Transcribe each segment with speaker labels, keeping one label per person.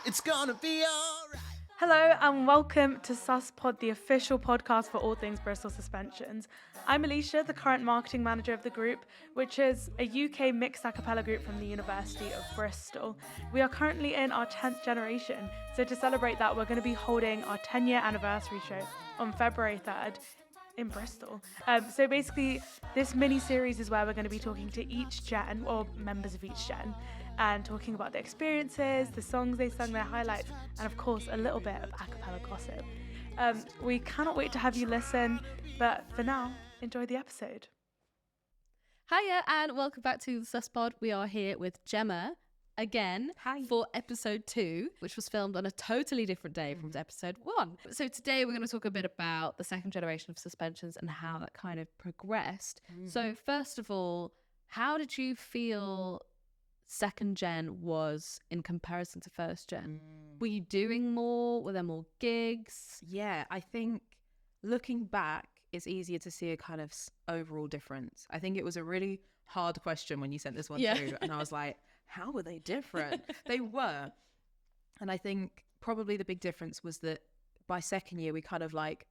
Speaker 1: It's gonna be alright.
Speaker 2: Hello and welcome to SusPOD, the official podcast for all things Bristol Suspensions. I'm Alisha, the current marketing manager of the group, which is a UK mixed a cappella group from the University of Bristol. We are currently in our 10th generation, so to celebrate that, we're going to be holding our 10-year anniversary show on February 3rd in Bristol. So basically, this mini-series is where we're going to be talking to each gen, or members of each gen, and talking about their experiences, the songs they sung, their highlights, and of course, a little bit of a cappella gossip. We cannot wait to have you listen, but for now, enjoy the episode.
Speaker 3: Hiya and welcome back to the SusPOD. We are here with Gemma again for episode 2, which was filmed on a totally different day from episode 1. So today we're going to talk a bit about the second generation of suspensions and how that kind of progressed. So first of all, how did you feel second gen was in comparison to first gen? Were you doing more? Were there more gigs?
Speaker 4: Yeah, I think looking back, it's easier to see a kind of overall difference. I think it was a really hard question when you sent this one through, and I was like, how were they different? They were. And I think probably the big difference was that by second year, we kind of like,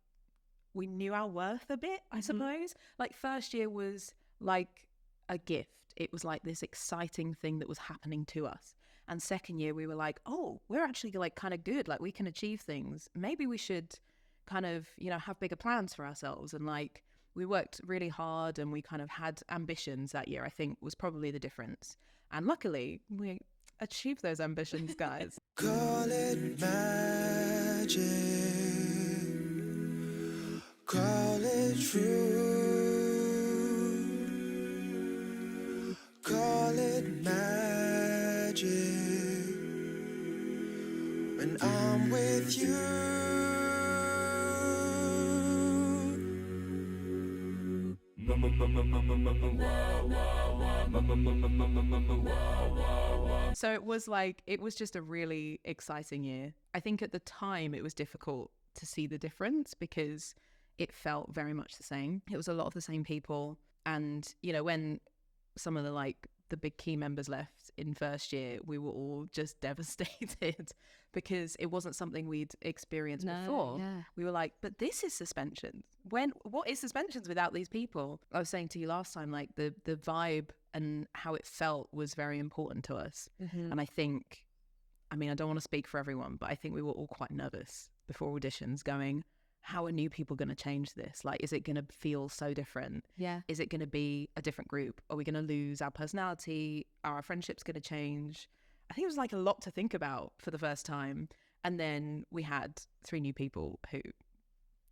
Speaker 4: we knew our worth a bit, I suppose. Like first year was like a gift. It was like this exciting thing that was happening to us. And second year, we were like, oh, we're actually like kind of good. Like we can achieve things. Maybe we should kind of, you know, have bigger plans for ourselves. And like, we worked really hard and we kind of had ambitions that year, I think was probably the difference. And luckily, we achieved those ambitions, guys.
Speaker 1: Call it magic. Call it true. Call it magic. When I'm with you.
Speaker 4: So it was like, it was just a really exciting year. I think at the time it was difficult to see the difference because it felt very much the same. It was a lot of the same people. And, you know, when some of the big key members left in first year, we were all just devastated because it wasn't something we'd experienced before.
Speaker 3: Yeah.
Speaker 4: We were like, but this is suspensions. What is suspensions without these people? I was saying to you last time, like the vibe and how it felt was very important to us. And I think, I mean, I don't want to speak for everyone, but I think we were all quite nervous before auditions going, how are new people going to change this? Like, is it going to feel so different?
Speaker 3: Yeah.
Speaker 4: Is it going to be a different group? Are we going to lose our personality? Are our friendships going to change? I think it was like a lot to think about for the first time. And then we had 3 new people who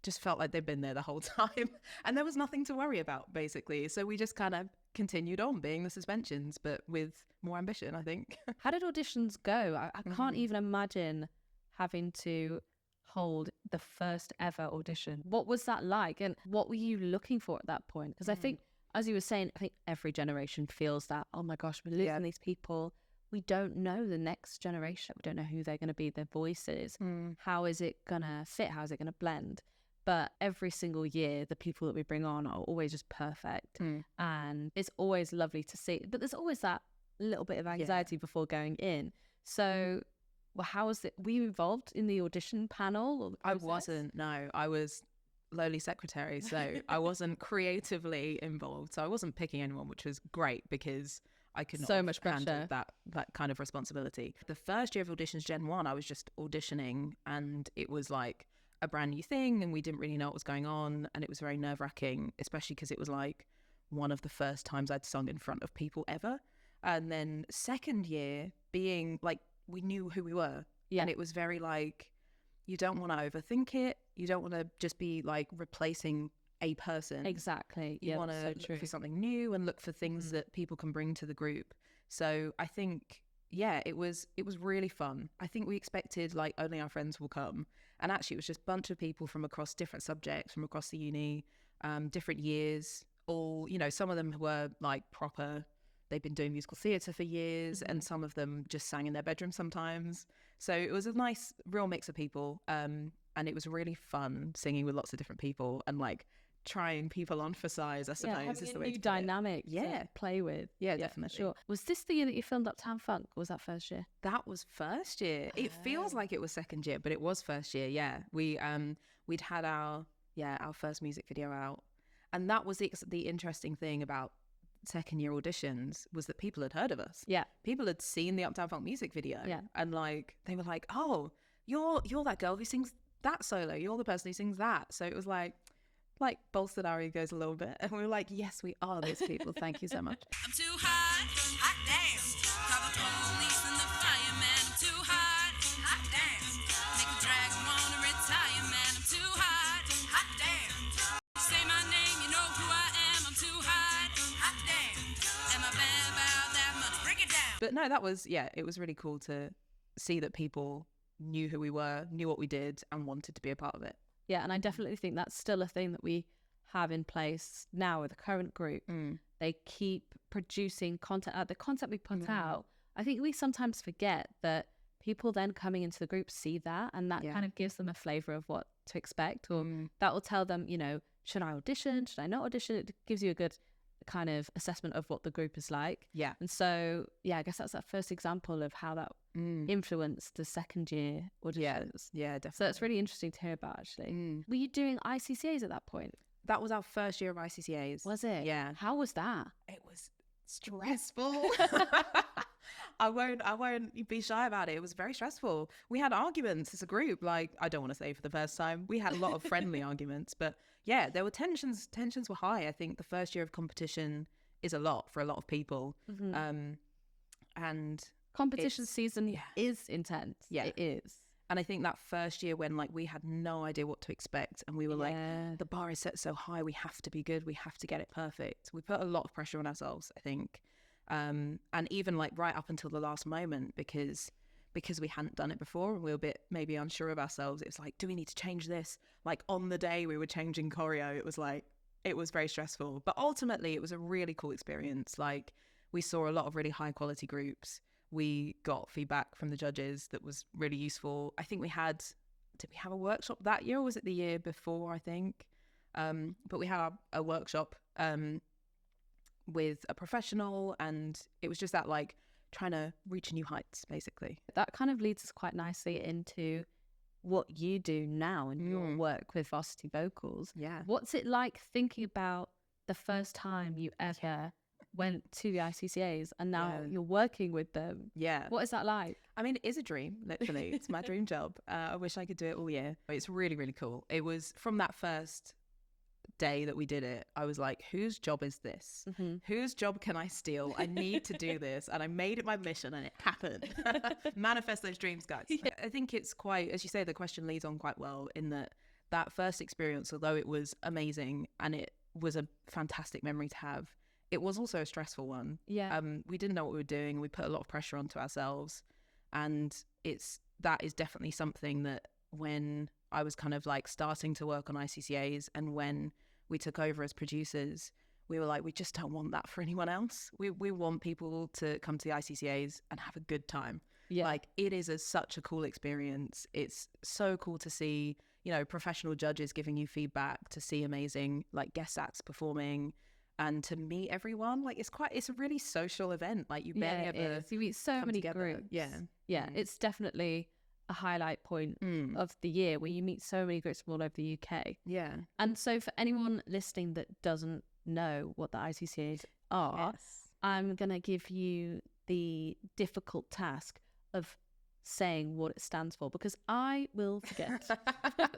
Speaker 4: just felt like they'd been there the whole time. And there was nothing to worry about, basically. So we just kind of continued on being the suspensions, but with more ambition, I think.
Speaker 3: How did auditions go? I can't even imagine having to hold the first ever audition. What was that like? And what were you looking for at that point? Because I think, as you were saying, I think every generation feels that, oh my gosh, we're losing these people. We don't know the next generation. We don't know who they're going to be, their voices. How is it going to fit? How is it going to blend? But every single year, the people that we bring on are always just perfect. And it's always lovely to see. But there's always that little bit of anxiety before going in. So well, how was it? Were you involved in the audition panel? Or the
Speaker 4: I
Speaker 3: process?
Speaker 4: wasn't, no. I was lowly secretary, so I wasn't creatively involved. So I wasn't picking anyone, which was great because I could not
Speaker 3: So
Speaker 4: have
Speaker 3: much pressure.
Speaker 4: handled that kind of responsibility. The first year of auditions, Gen 1, I was just auditioning and it was like a brand new thing and we didn't really know what was going on and it was very nerve-wracking, especially because it was like one of the first times I'd sung in front of people ever. And then second year being like, we knew who we were.
Speaker 3: Yeah.
Speaker 4: And it was very like, you don't want to overthink it. You don't want to just be like replacing a person.
Speaker 3: Exactly.
Speaker 4: You
Speaker 3: Yeah,
Speaker 4: want to
Speaker 3: so true.
Speaker 4: look for something new and look for things that people can bring to the group. So I think, yeah, it was really fun. I think we expected like only our friends will come. And actually it was just a bunch of people from across different subjects, from across the uni, different years, all, you know, some of them were like proper, they've been doing musical theatre for years, and some of them just sang in their bedroom sometimes. So it was a nice, real mix of people. And it was really fun singing with lots of different people and like trying people on for size, I suppose,
Speaker 3: having
Speaker 4: is
Speaker 3: a
Speaker 4: the way
Speaker 3: new
Speaker 4: to put it.
Speaker 3: dynamic to play with.
Speaker 4: Yeah, definitely.
Speaker 3: Sure. Was this the year that you filmed Uptown Funk, or was that first year?
Speaker 4: That was first year. It feels like it was second year, but it was first year. Yeah, we'd had our first music video out, and that was the interesting thing about second year auditions was that people had heard of us.
Speaker 3: Yeah,
Speaker 4: people had seen the Uptown Funk music video.
Speaker 3: Yeah.
Speaker 4: And like they were like, "Oh, you're that girl who sings that solo. You're the person who sings that." So it was like bolstered our egos a little bit, and we were like, "Yes, we are those people. Thank you so much."
Speaker 5: I'm too hot, hot damn. Call the police and the fireman. I'm too hot, hot damn. Make a dragon wanna retire, man. I'm too hot, hot damn. Say my name, you know who I am. I'm too hot, hot damn. Am I bad about that much? Break it down.
Speaker 4: But no, that was it was really cool to see that people knew who we were, knew what we did, and wanted to be a part of it.
Speaker 3: Yeah, and I definitely think that's still a thing that we have in place now with the current group. They keep producing content. The content we put out, I think we sometimes forget that people then coming into the group see that, and that kind of gives them a flavour of what to expect, or that will tell them, should I audition? Should I not audition? It gives you a good kind of assessment of what the group is like.
Speaker 4: Yeah.
Speaker 3: And so, I guess that's that first example of how that influenced the second year auditions.
Speaker 4: Yeah, definitely.
Speaker 3: So it's really interesting to hear about, actually. Were you doing ICCAs at that point?
Speaker 4: That was our first year of ICCAs.
Speaker 3: Was it?
Speaker 4: Yeah.
Speaker 3: How was that?
Speaker 4: It was stressful. I won't be shy about it. It was very stressful. We had arguments as a group. Like, I don't want to say for the first time. We had a lot of friendly arguments, but yeah, there were tensions. Tensions were high. I think the first year of competition is a lot for a lot of people. And
Speaker 3: competition season is intense. Yeah, it is.
Speaker 4: And I think that first year when we had no idea what to expect, and we were like, the bar is set so high, we have to be good, we have to get it perfect. We put a lot of pressure on ourselves, I think. And even right up until the last moment, because we hadn't done it before and we were a bit maybe unsure of ourselves. It was like, do we need to change this? On the day we were changing choreo, it was very stressful. But ultimately it was a really cool experience. We saw a lot of really high quality groups. We got feedback from the judges that was really useful. I think did we have a workshop that year, or was it the year before, I think? But we had a workshop with a professional, and it was just that trying to reach new heights, basically.
Speaker 3: That kind of leads us quite nicely into what you do now in your work with Varsity Vocals.
Speaker 4: Yeah.
Speaker 3: What's it like thinking about the first time you ever went to the ICCAs and now you're working with them?
Speaker 4: Yeah.
Speaker 3: What is that like?
Speaker 4: I mean, it is a dream, literally. It's my dream job. I wish I could do it all year. It's really, really cool. It was from that first day that we did it, I was like, whose job is this? Whose job can I steal? I need to do this. And I made it my mission, and it happened. Manifest those dreams, guys. I think it's quite, as you say, the question leads on quite well in that first experience, although it was amazing and it was a fantastic memory to have, it was also a stressful one.
Speaker 3: Yeah.
Speaker 4: We didn't know what we were doing. We put a lot of pressure onto ourselves, and that is definitely something that when I was kind of starting to work on ICCAs, and when we took over as producers, we were like, we just don't want that for anyone else. We want people to come to the ICCAs and have a good time.
Speaker 3: Yeah.
Speaker 4: It is such a cool experience. It's so cool to see, professional judges giving you feedback, to see amazing guest acts performing, and to meet everyone. It's a really social event. You barely ever
Speaker 3: you meet so many groups. Yeah. It's definitely a highlight point of the year where you meet so many groups from all over the UK.
Speaker 4: Yeah.
Speaker 3: And so for anyone listening that doesn't know what the ICCAs are, I'm going to give you the difficult task of saying what it stands for, because I will forget.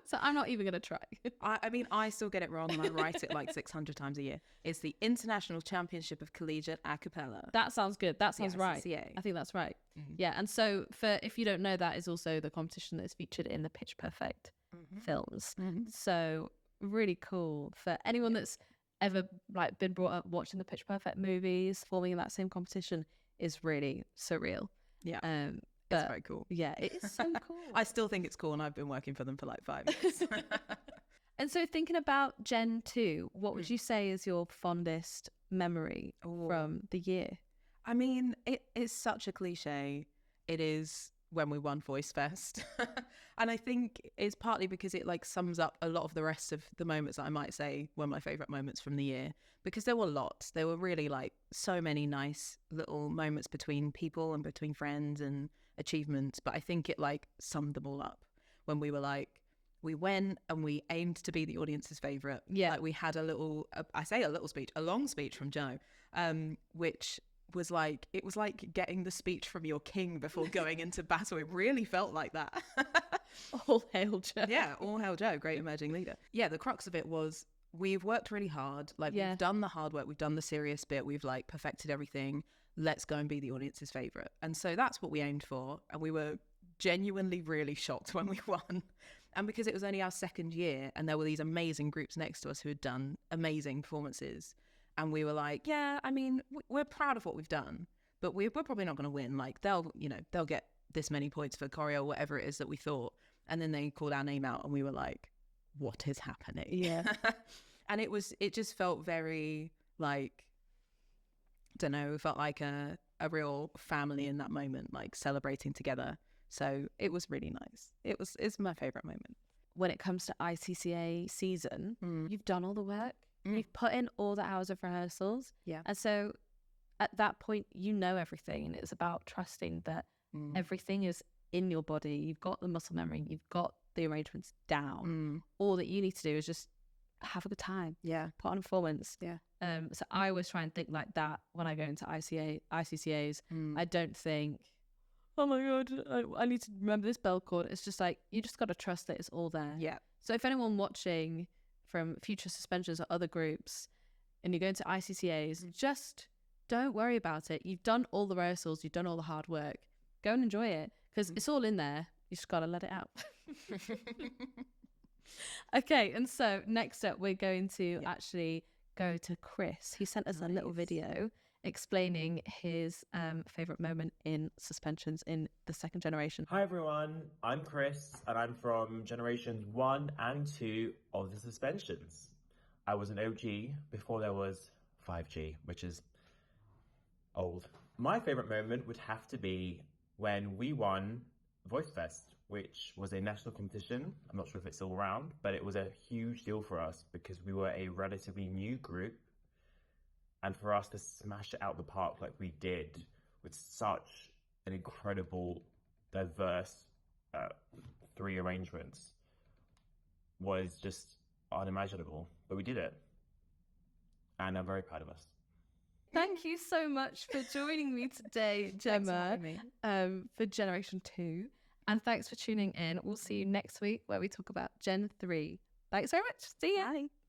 Speaker 3: So I'm not even going to try.
Speaker 4: I mean, I still get it wrong, and I write it 600 times a year. It's the International Championship of Collegiate A Cappella.
Speaker 3: That sounds good. That sounds right.
Speaker 4: ICCA.
Speaker 3: I think that's right. Yeah. And so if you don't know, that is also the competition that is featured in the Pitch Perfect films. So really cool for anyone that's ever been brought up watching the Pitch Perfect movies. Forming in that same competition is really surreal.
Speaker 4: Yeah.
Speaker 3: But
Speaker 4: it's very cool.
Speaker 3: Yeah, it is so cool.
Speaker 4: I still think it's cool, and I've been working for them for 5 years.
Speaker 3: And so thinking about Gen 2, what would you say is your fondest memory from the year?
Speaker 4: I mean, it is such a cliche. It is when we won Voice Fest. And I think it's partly because it like sums up a lot of the rest of the moments that I might say were my favourite moments from the year, because there were lots. There were really like so many nice little moments between people and between friends and achievements. But I think it like summed them all up when we were like, we went and we aimed to be the audience's favourite.
Speaker 3: Yeah.
Speaker 4: Like we had a little, a long speech from Joe, which was like, it was like getting the speech from your king before going into battle. It really felt like that.
Speaker 3: All hail Joe.
Speaker 4: Yeah, all hail Joe, great emerging leader. Yeah, the crux of it was we've worked really hard. Like we've done the hard work, we've done the serious bit, we've like perfected everything. Let's go and be the audience's favourite. And so that's what we aimed for. And we were genuinely really shocked when we won. And because it was only our second year and there were these amazing groups next to us who had done amazing performances. And we were like, yeah, I mean, we're proud of what we've done, but we're probably not going to win. Like they'll get this many points for choreo, whatever it is that we thought. And then they called our name out and we were like, what is happening?
Speaker 3: Yeah.
Speaker 4: And it just felt very like, I don't know, it felt like a real family in that moment, like celebrating together. So it was really nice. It's my favourite moment.
Speaker 3: When it comes to ICCA season, you've done all the work. You've put in all the hours of rehearsals.
Speaker 4: Yeah.
Speaker 3: And so at that point, you know everything. And it's about trusting that everything is in your body. You've got the muscle memory. You've got the arrangements down. All that you need to do is just have a good time.
Speaker 4: Yeah.
Speaker 3: Put on a performance.
Speaker 4: Yeah.
Speaker 3: So I always try and think like that when I go into ICCAs. I don't think, oh my God, I need to remember this bell chord. It's just like, you just got to trust that it's all there.
Speaker 4: Yeah.
Speaker 3: So if anyone watching from future suspensions or other groups and you're going to ICCAs, just don't worry about it. You've done all the rehearsals, you've done all the hard work. Go and enjoy it because it's all in there. You just got to let it out. Okay, and so next up we're going to actually go to Chris. He sent us a little video explaining his favourite moment in suspensions in the second generation.
Speaker 6: Hi everyone, I'm Chris and I'm from generations 1 and 2 of the suspensions. I was an OG before there was 5G, which is old. My favourite moment would have to be when we won Voice Fest, which was a national competition. I'm not sure if it's still around, but it was a huge deal for us because we were a relatively new group. And for us to smash it out the park like we did with such an incredible, diverse 3 arrangements was just unimaginable. But we did it. And I'm very proud of us.
Speaker 3: Thank you so much for joining me today, Gemma, for Generation 2. And thanks for tuning in. We'll see you next week where we talk about Gen 3. Thanks very much. See ya.
Speaker 4: Bye.